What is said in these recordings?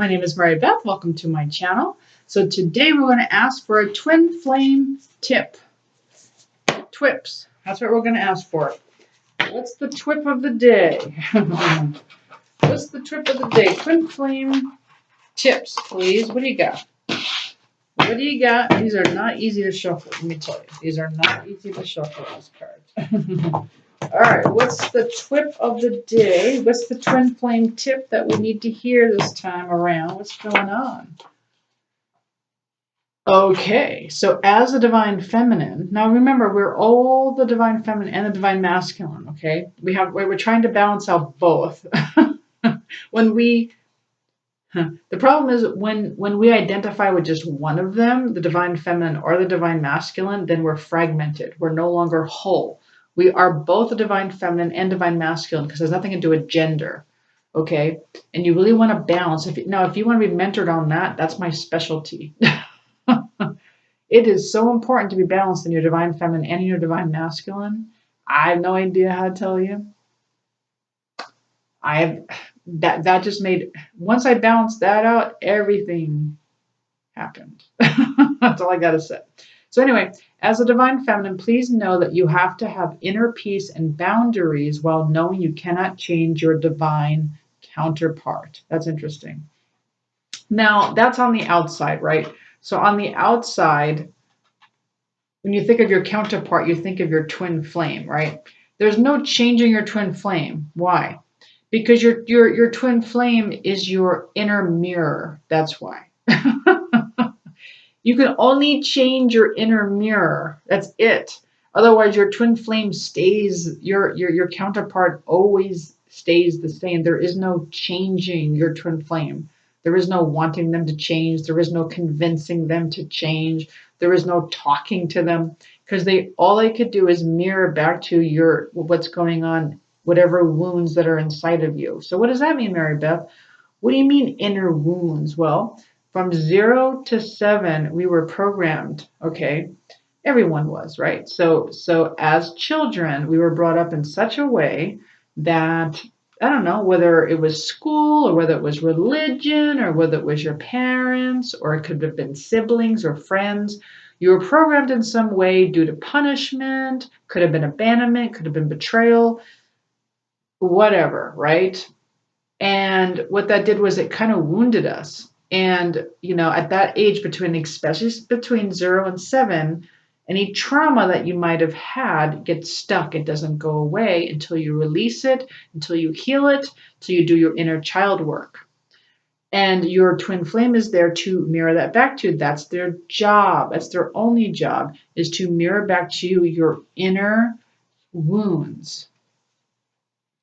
My name is Mary Beth. Welcome to my channel. So today we're going to ask for a twin flame tip. TWIPs. That's what we're going to ask for. What's the TWIP of the day? What's the TWIP of the day? Twin flame tips, please. What do you got? What do you got? These are not easy to shuffle, let me tell you. These are not easy to shuffle, these cards. All right, what's the TWIP of the day? What's the twin flame tip that we need to hear this time around? What's going on? Okay, so as the divine feminine, now remember, we're all the divine feminine and the divine masculine, okay? We're trying to balance out both. When we the problem is when we identify with just one of them, the divine feminine or the divine masculine, then we're fragmented. We're no longer whole. We are both the divine feminine and divine masculine because there's nothing to do with gender. Okay? And you really want to balance. If you want to be mentored on that, that's my specialty. It is so important to be balanced in your divine feminine and in your divine masculine. I have no idea how to tell you. That just made, once I balanced that out, everything happened. That's all I got to say. So anyway, as a divine feminine, please know that you have to have inner peace and boundaries while knowing you cannot change your divine counterpart. That's interesting. Now, that's on the outside, right? So on the outside, when you think of your counterpart, you think of your twin flame, right? There's no changing your twin flame. Why? Because your twin flame is your inner mirror. That's why. You can only change your inner mirror. That's it. Otherwise, your twin flame stays, your counterpart always stays the same. There is no changing your twin flame. There is no wanting them to change. There is no convincing them to change. There is no talking to them because all they could do is mirror back to what's going on, whatever wounds that are inside of you. So what does that mean, Mary Beth? What do you mean inner wounds? Well, from 0 to 7, we were programmed, okay? Everyone was, right? So as children, we were brought up in such a way that, I don't know, whether it was school or whether it was religion or whether it was your parents or it could have been siblings or friends, you were programmed in some way due to punishment, could have been abandonment, could have been betrayal, whatever, right? And what that did was it kind of wounded us. And, at that age, especially between 0 and 7, any trauma that you might have had gets stuck. It doesn't go away until you release it, until you heal it, until you do your inner child work. And your twin flame is there to mirror that back to you. That's their job. That's their only job, is to mirror back to you your inner wounds.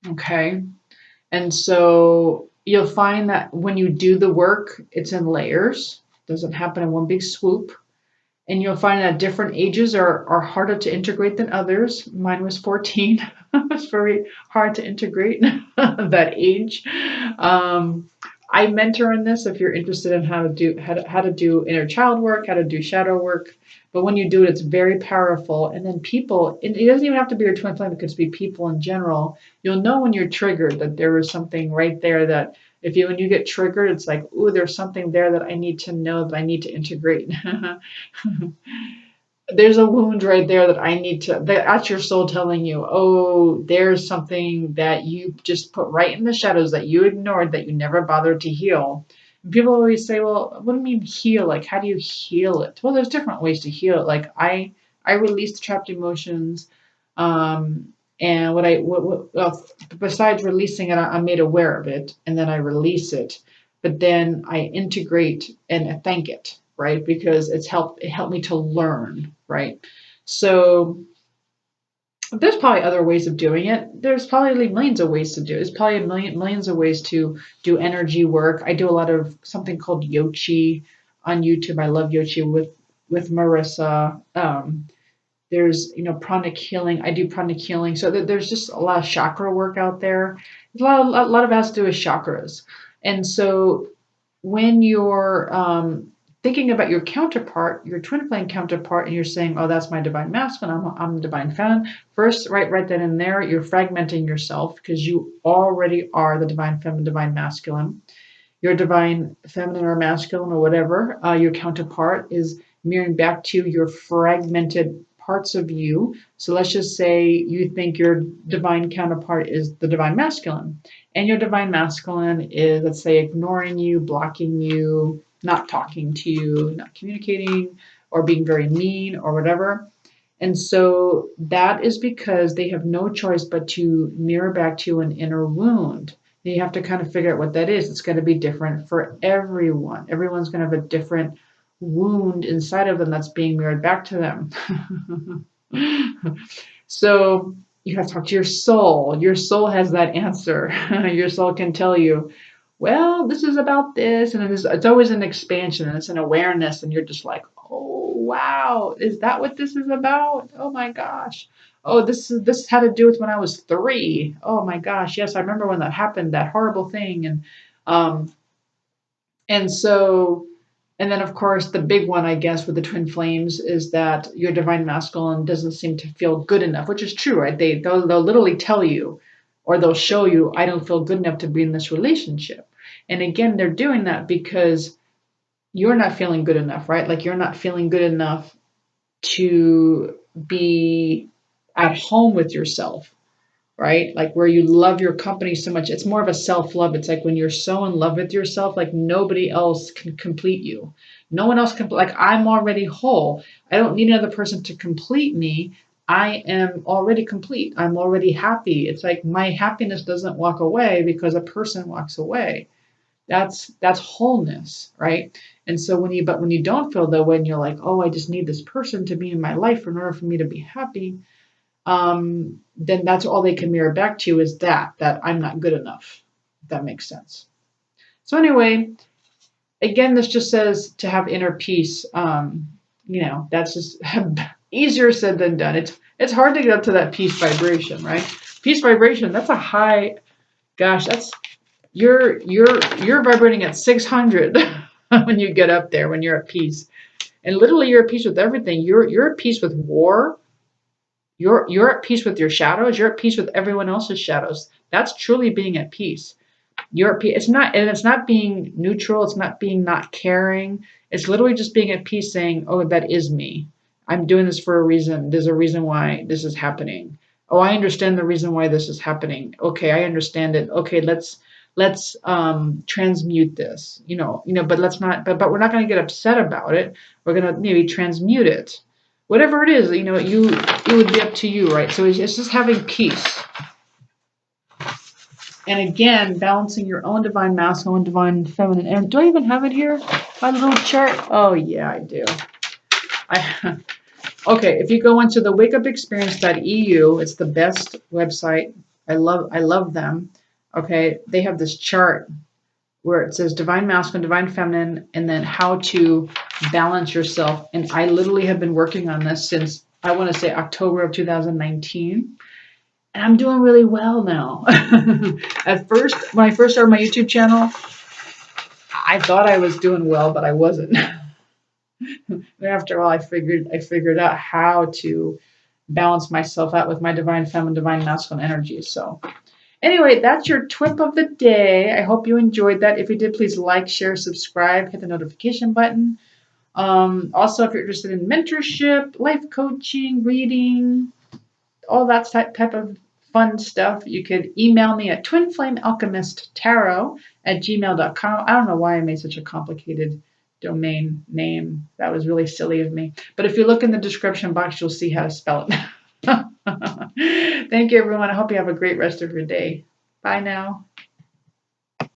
Okay? And so you'll find that when you do the work, it's in layers. It doesn't happen in one big swoop. And you'll find that different ages are harder to integrate than others. Mine was 14. It was very hard to integrate that age. I mentor in this if you're interested in how to do inner child work, how to do shadow work. But when you do it, it's very powerful. And then people, it doesn't even have to be your twin flame, it could be people in general. You'll know when you're triggered that there is something right there that when you get triggered, it's like, ooh, there's something there that I need to know, that I need to integrate. There's a wound right there that that's your soul telling you, oh, there's something that you just put right in the shadows that you ignored, that you never bothered to heal. And people always say, well, what do you mean heal? Like, how do you heal it? Well, there's different ways to heal it. Like I release the trapped emotions. And besides releasing it, I'm made aware of it, and then I release it, but then I integrate and I thank it, right? Because it helped me to learn, right? So there's probably other ways of doing it. There's probably millions of ways to do it. There's probably millions of ways to do energy work. I do a lot of something called Yochi on YouTube. I love Yochi with Marissa. There's, pranic healing. I do pranic healing. So there's just a lot of chakra work out there. A lot of it has to do with chakras. And so when you're thinking about your counterpart, your twin flame counterpart, and you're saying, oh, that's my divine masculine, I'm the divine feminine. First, right then and there, you're fragmenting yourself because you already are the divine feminine, divine masculine. your divine feminine or masculine or whatever, your counterpart is mirroring back to your fragmented parts of you. So let's just say you think your divine counterpart is the divine masculine, and your divine masculine is, let's say, ignoring you, blocking you, not talking to you, not communicating, or being very mean or whatever. And so that is because they have no choice but to mirror back to an inner wound. You have to kind of figure out what that is. It's going to be different for everyone. Everyone's going to have a different wound inside of them that's being mirrored back to them. So you have to talk to your soul. Your soul has that answer. Your soul can tell you, well, this is about this, and it's always an expansion and it's an awareness, and you're just like, oh wow, is that what this is about? Oh my gosh. Oh, this had to do with when I was 3. Oh my gosh, yes, I remember when that happened, that horrible thing, um, and so, and then of course the big one, I guess, with the twin flames is that your divine masculine doesn't seem to feel good enough, which is true, right? They'll literally tell you, or they'll show you, I don't feel good enough to be in this relationship. And again, they're doing that because you're not feeling good enough, right? Like you're not feeling good enough to be at home with yourself, right? Like where you love your company so much. It's more of a self-love. It's like when you're so in love with yourself, like nobody else can complete you. No one else can, like I'm already whole. I don't need another person to complete me. I am already complete. I'm already happy. It's like my happiness doesn't walk away because a person walks away. That's wholeness, right? And so when you don't feel that way and you're like, oh, I just need this person to be in my life in order for me to be happy, then that's all they can mirror back to is that I'm not good enough. If that makes sense. So anyway, again, this just says to have inner peace. That's just easier said than done. It's hard to get up to that peace vibration, right? Peace vibration, that's a high, gosh, that's you're vibrating at 600 when you get up there, when you're at peace. And literally you're at peace with everything. You're at peace with war. You're at peace with your shadows. You're at peace with everyone else's shadows. That's truly being at peace. You're at peace. It's not being neutral. It's not being not caring. It's literally just being at peace, saying, "Oh, that is me. I'm doing this for a reason. There's a reason why this is happening. Oh, I understand the reason why this is happening. Okay, I understand it. Okay, let's transmute this. But let's not. But we're not going to get upset about it. We're going to maybe transmute it." Whatever it is, it would be up to you, right? So it's just having peace. And again, balancing your own divine masculine, divine feminine. And do I even have it here? My little chart? Oh, yeah, I do. Okay, if you go into the wakeupexperience.eu, it's the best website. I love them. Okay, they have this chart where it says divine masculine, divine feminine, and then how to balance yourself. And I literally have been working on this since, I want to say, October of 2019. And I'm doing really well now. At first, when I first started my YouTube channel, I thought I was doing well, but I wasn't. After all, I figured out how to balance myself out with my divine feminine, divine masculine energy. So anyway, that's your TWIP of the day. I hope you enjoyed that. If you did, please like, share, subscribe, hit the notification button. Also, if you're interested in mentorship, life coaching, reading, all that type of fun stuff, you could email me at twinflamealchemisttarot@gmail.com. I don't know why I made such a complicated domain name. That was really silly of me. But if you look in the description box, you'll see how to spell it. Thank you, everyone. I hope you have a great rest of your day. Bye now.